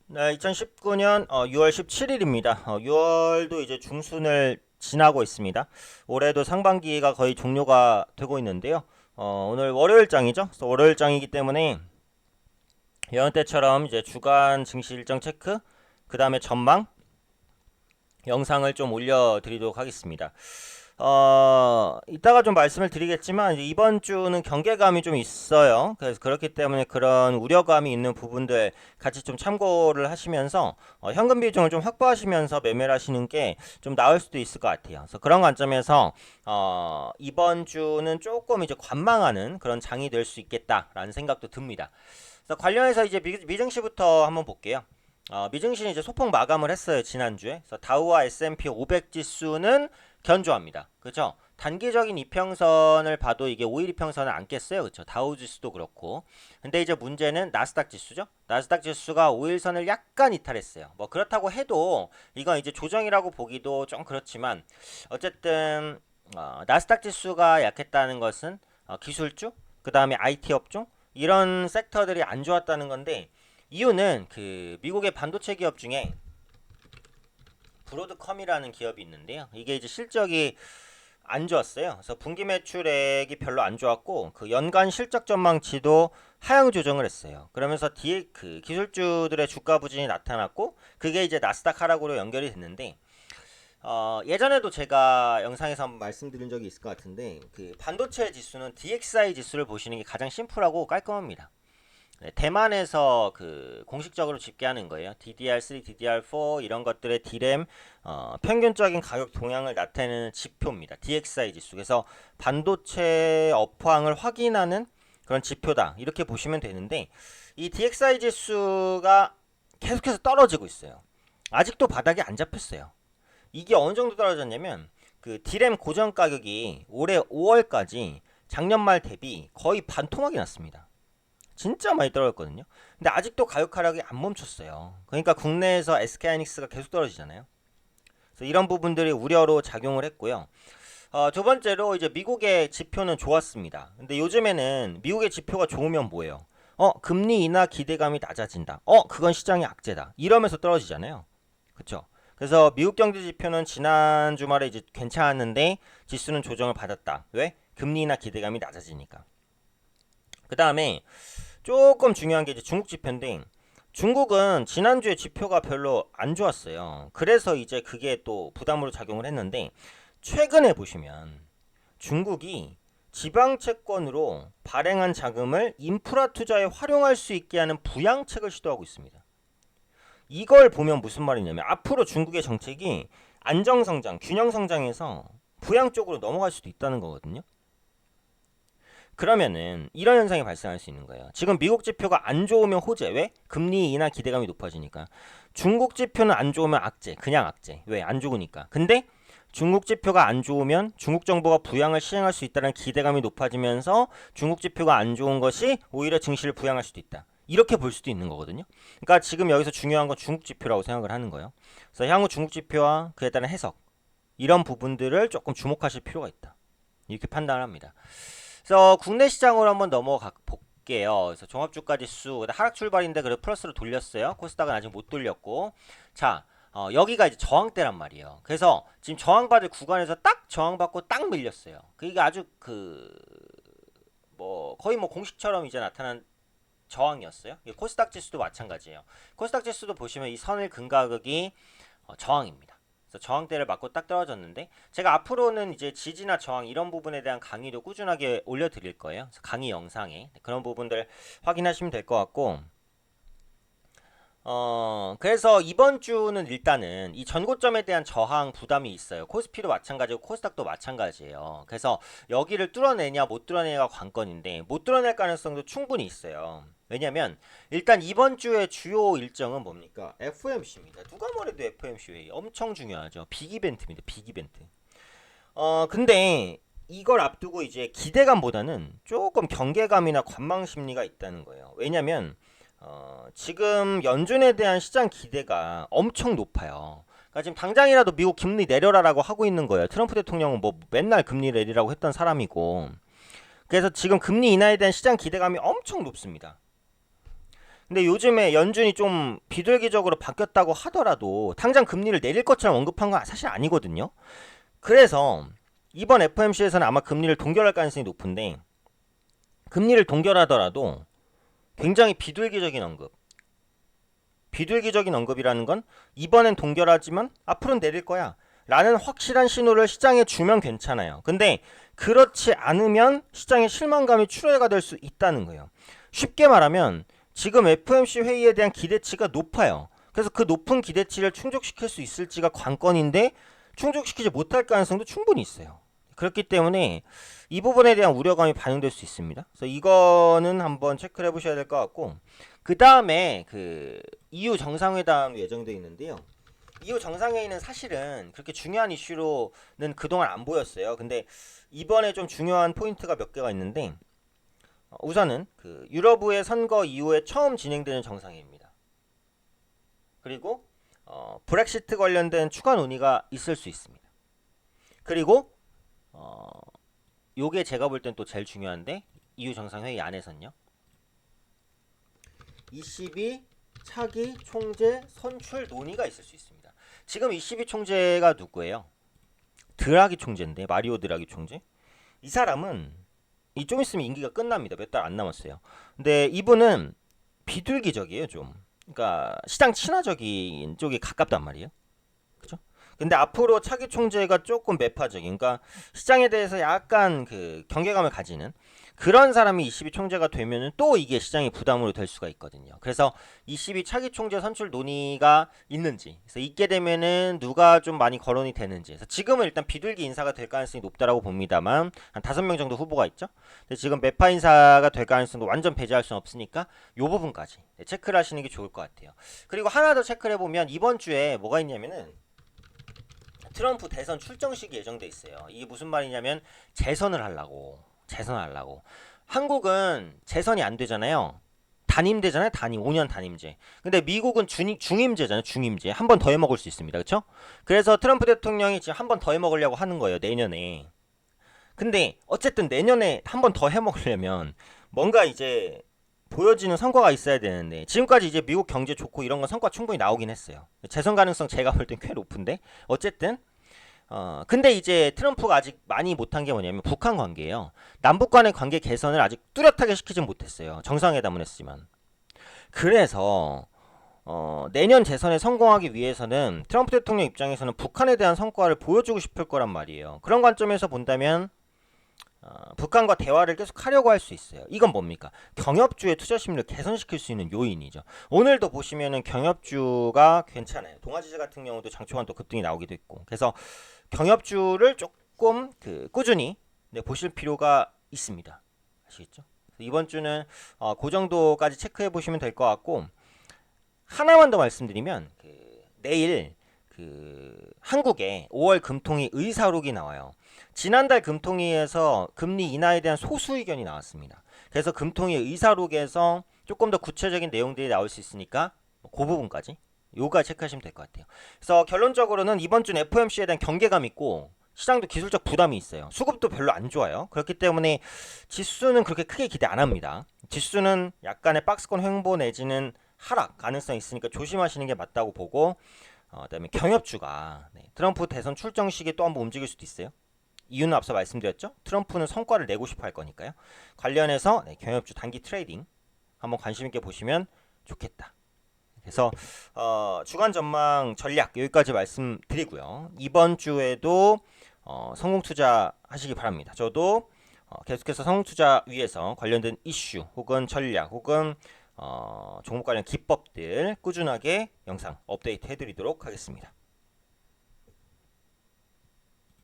네, 2019년 6월 17일입니다. 6월도 이제 중순을 지나고 있습니다. 올해도 상반기가 거의 종료가 되고 있는데요. 오늘 월요일장이죠. 그래서 월요일장이기 때문에 여느 때처럼 이제 주간 증시 일정 체크, 그 다음에 전망 영상을 좀 올려드리도록 하겠습니다. 이따가 좀 말씀을 드리겠지만 이제 이번 주는 경계감이 좀 있어요. 그래서 그렇기 때문에 그런 우려감이 있는 부분들 같이 좀 참고를 하시면서 현금 비중을 좀 확보하시면서 매매를 하시는 게 좀 나을 수도 있을 것 같아요. 그래서 그런 관점에서 이번 주는 조금 이제 관망하는 그런 장이 될 수 있겠다라는 생각도 듭니다. 그래서 관련해서 이제 미증시부터 한번 볼게요. 미증시는 이제 소폭 마감을 했어요, 지난주에. 그래서 다우와 S&P 500 지수는 견조합니다. 그죠? 단기적인 이평선을 봐도 이게 5일 이평선을 안 깼어요. 그죠? 다우 지수도 그렇고. 근데 이제 문제는 나스닥 지수죠. 나스닥 지수가 5일선을 약간 이탈했어요. 뭐 그렇다고 해도 이건 이제 조정이라고 보기도 좀 그렇지만 어쨌든 나스닥 지수가 약했다는 것은 기술주, 그 다음에 IT 업종 이런 섹터들이 안 좋았다는 건데 이유는 그 미국의 반도체 기업 중에 브로드컴이라는 기업이 있는데요. 이게 이제 실적이 안 좋았어요. 그래서 분기 매출액이 별로 안 좋았고 그 연간 실적 전망치도 하향 조정을 했어요. 그러면서 뒤에 그 기술주들의 주가 부진이 나타났고 그게 이제 나스닥 하락으로 연결이 됐는데 예전에도 제가 영상에서 한번 말씀드린 적이 있을 것 같은데 그 반도체 지수는 DXI 지수를 보시는 게 가장 심플하고 깔끔합니다. 네, 대만에서 그 공식적으로 집계하는 거예요. DDR3, DDR4 이런 것들의 D램 평균적인 가격 동향을 나타내는 지표입니다. DXI 지수. 그래서 반도체 업황을 확인하는 그런 지표다. 이렇게 보시면 되는데 이 DXI 지수가 계속해서 떨어지고 있어요. 아직도 바닥이 안 잡혔어요. 이게 어느 정도 떨어졌냐면 그 D램 고정 가격이 올해 5월까지 작년 말 대비 거의 반토막이 났습니다. 진짜 많이 떨어졌거든요. 근데 아직도 가격 하락이 안 멈췄어요. 그러니까 국내에서 SK하이닉스가 계속 떨어지잖아요. 그래서 이런 부분들이 우려로 작용을 했고요. 두 번째로 이제 미국의 지표는 좋았습니다. 근데 요즘에는 미국의 지표가 좋으면 뭐예요? 금리 인하 기대감이 낮아진다. 그건 시장의 악재다. 이러면서 떨어지잖아요. 그렇죠? 그래서 미국 경제 지표는 지난 주말에 이제 괜찮았는데 지수는 조정을 받았다. 왜? 금리 인하 기대감이 낮아지니까. 그 다음에 조금 중요한 게 이제 중국 지표인데 중국은 지난주에 지표가 별로 안 좋았어요. 그래서 이제 그게 또 부담으로 작용을 했는데 최근에 보시면 중국이 지방 채권으로 발행한 자금을 인프라 투자에 활용할 수 있게 하는 부양책을 시도하고 있습니다. 이걸 보면 무슨 말이냐면 앞으로 중국의 정책이 안정성장, 균형성장에서 부양 쪽으로 넘어갈 수도 있다는 거거든요. 그러면은 이런 현상이 발생할 수 있는 거예요. 지금 미국 지표가 안 좋으면 호재. 왜? 금리 인하 기대감이 높아지니까. 중국 지표는 안 좋으면 악재. 그냥 악재. 왜? 안 좋으니까. 근데 중국 지표가 안 좋으면 중국 정부가 부양을 시행할 수 있다는 기대감이 높아지면서 중국 지표가 안 좋은 것이 오히려 증시를 부양할 수도 있다. 이렇게 볼 수도 있는 거거든요. 그러니까 지금 여기서 중요한 건 중국 지표라고 생각을 하는 거예요. 그래서 향후 중국 지표와 그에 따른 해석 이런 부분들을 조금 주목하실 필요가 있다. 이렇게 판단을 합니다. 그래서 국내 시장으로 한번 넘어가 볼게요. 그래서 종합주가 지수 하락 출발인데 그래도 플러스로 돌렸어요. 코스닥은 아직 못 돌렸고, 자 여기가 이제 저항대란 말이에요. 그래서 지금 저항받을 구간에서 딱 저항받고 딱 밀렸어요. 그게 아주 그 뭐 거의 뭐 공식처럼 이제 나타난 저항이었어요. 코스닥 지수도 마찬가지예요. 코스닥 지수도 보시면 이 선을 근가격이 저항입니다. 그래서 저항대를 맞고 딱 떨어졌는데 제가 앞으로는 이제 지지나 저항 이런 부분에 대한 강의도 꾸준하게 올려드릴 거예요. 그래서 강의 영상에 그런 부분들 확인하시면 될 것 같고 그래서 이번 주는 일단은 이 전고점에 대한 저항 부담이 있어요. 코스피도 마찬가지고 코스닥도 마찬가지예요. 그래서 여기를 뚫어내냐 못 뚫어내냐가 관건인데 못 뚫어낼 가능성도 충분히 있어요. 왜냐면 일단 이번 주의 주요 일정은 뭡니까? FOMC입니다. 누가 뭐래도 FOMC 회의 엄청 중요하죠. 빅 이벤트입니다. 빅 이벤트. 근데 이걸 앞두고 이제 기대감보다는 조금 경계감이나 관망 심리가 있다는 거예요. 왜냐면 지금 연준에 대한 시장 기대가 엄청 높아요. 그러니까 지금 당장이라도 미국 금리 내려라라고 하고 있는 거예요. 트럼프 대통령은 뭐 맨날 금리 내리라고 했던 사람이고. 그래서 지금 금리 인하에 대한 시장 기대감이 엄청 높습니다. 근데 요즘에 연준이 좀 비둘기적으로 바뀌었다고 하더라도 당장 금리를 내릴 것처럼 언급한 건 사실 아니거든요. 그래서 이번 FOMC에서는 아마 금리를 동결할 가능성이 높은데, 금리를 동결하더라도 굉장히 비둘기적인 언급. 비둘기적인 언급이라는 건 이번엔 동결하지만 앞으로는 내릴 거야 라는 확실한 신호를 시장에 주면 괜찮아요. 근데 그렇지 않으면 시장의 실망감이 출혈가 될 수 있다는 거예요. 쉽게 말하면 지금 FOMC 회의에 대한 기대치가 높아요. 그래서 그 높은 기대치를 충족시킬 수 있을지가 관건인데 충족시키지 못할 가능성도 충분히 있어요. 그렇기 때문에 이 부분에 대한 우려감이 반영될 수 있습니다. 그래서 이거는 한번 체크를 해보셔야 될 것 같고, 그 다음에 그 EU 정상회담이 예정되어 있는데요. EU 정상회의는 사실은 그렇게 중요한 이슈로는 그동안 안 보였어요. 근데 이번에 좀 중요한 포인트가 몇 개가 있는데, 우선은 그 유럽의 선거 이후에 처음 진행되는 정상회의입니다. 그리고 브렉시트 관련된 추가 논의가 있을 수 있습니다. 그리고 요게 제가 볼 땐 또 제일 중요한데, EU 정상회의 안에선요, ECB 차기 총재 선출 논의가 있을 수 있습니다. 지금 ECB 총재가 누구예요? 드라기 총재인데, 마리오 드라기 총재. 이 사람은 좀 있으면 임기가 끝납니다. 몇 달 안 남았어요. 근데 이분은 비둘기적이에요, 좀. 그러니까 시장 친화적인 쪽이 가깝단 말이에요. 그죠? 근데 앞으로 차기 총재가 조금 매파적인, 그러니까 시장에 대해서 약간 그 경계감을 가지는 그런 사람이 22 총재가 되면은 또 이게 시장이 부담으로 될 수가 있거든요. 그래서 22 차기 총재 선출 논의가 있는지, 그래서 있게 되면은 누가 좀 많이 거론이 되는지. 그래서 지금은 일단 비둘기 인사가 될 가능성이 높다라고 봅니다만 한 5명 정도 후보가 있죠. 근데 지금 매파 인사가 될 가능성도 완전 배제할 수는 없으니까 요 부분까지 체크를 하시는 게 좋을 것 같아요. 그리고 하나 더 체크를 해보면 이번 주에 뭐가 있냐면은 트럼프 대선 출정식이 예정돼 있어요. 이게 무슨 말이냐면 재선을 하려고. 한국은 재선이 안 되잖아요. 단임제잖아요. 단임 5년 단임제. 근데 미국은 중임제잖아요. 중임제. 한 번 더 해먹을 수 있습니다. 그렇죠? 그래서 트럼프 대통령이 지금 한 번 더 해먹으려고 하는 거예요. 내년에. 근데 어쨌든 내년에 한 번 더 해먹으려면 뭔가 이제 보여지는 성과가 있어야 되는데, 지금까지 이제 미국 경제 좋고 이런 건 성과 충분히 나오긴 했어요. 재선 가능성 제가 볼 땐 꽤 높은데, 어쨌든 근데 이제 트럼프가 아직 많이 못한 게 뭐냐면 북한 관계예요. 남북 간의 관계 개선을 아직 뚜렷하게 시키진 못했어요. 정상회담은 했지만. 그래서 내년 재선에 성공하기 위해서는 트럼프 대통령 입장에서는 북한에 대한 성과를 보여주고 싶을 거란 말이에요. 그런 관점에서 본다면 북한과 대화를 계속 하려고 할 수 있어요. 이건 뭡니까? 경협주의 투자 심리를 개선시킬 수 있는 요인이죠. 오늘도 보시면은 경협주가 괜찮아요. 동아지수 같은 경우도 장초반 또 급등이 나오기도 했고. 그래서 경협주를 조금 꾸준히 보실 필요가 있습니다. 아시겠죠? 이번 주는 그 정도까지 체크해 보시면 될 것 같고, 하나만 더 말씀드리면 내일 한국에 5월 금통위 의사록이 나와요. 지난달 금통위에서 금리 인하에 대한 소수 의견이 나왔습니다. 그래서 금통위 의사록에서 조금 더 구체적인 내용들이 나올 수 있으니까 그 부분까지 요가 체크하시면 될 것 같아요. 그래서 결론적으로는 이번 주는 FOMC에 대한 경계감 있고 시장도 기술적 부담이 있어요. 수급도 별로 안 좋아요. 그렇기 때문에 지수는 그렇게 크게 기대 안 합니다. 지수는 약간의 박스권 횡보 내지는 하락 가능성이 있으니까 조심하시는 게 맞다고 보고, 그다음에 경협주가 트럼프 대선 출정 시기에 또 한번 움직일 수도 있어요. 이유는 앞서 말씀드렸죠. 트럼프는 성과를 내고 싶어 할 거니까요. 관련해서 경협주 단기 트레이딩 한번 관심 있게 보시면 좋겠다. 그래서 주간 전망 전략 여기까지 말씀드리고요. 이번 주에도 성공 투자 하시기 바랍니다. 저도 계속해서 성공 투자 위해서 관련된 이슈 혹은 전략 혹은 종목 관련 기법들 꾸준하게 영상 업데이트 해드리도록 하겠습니다.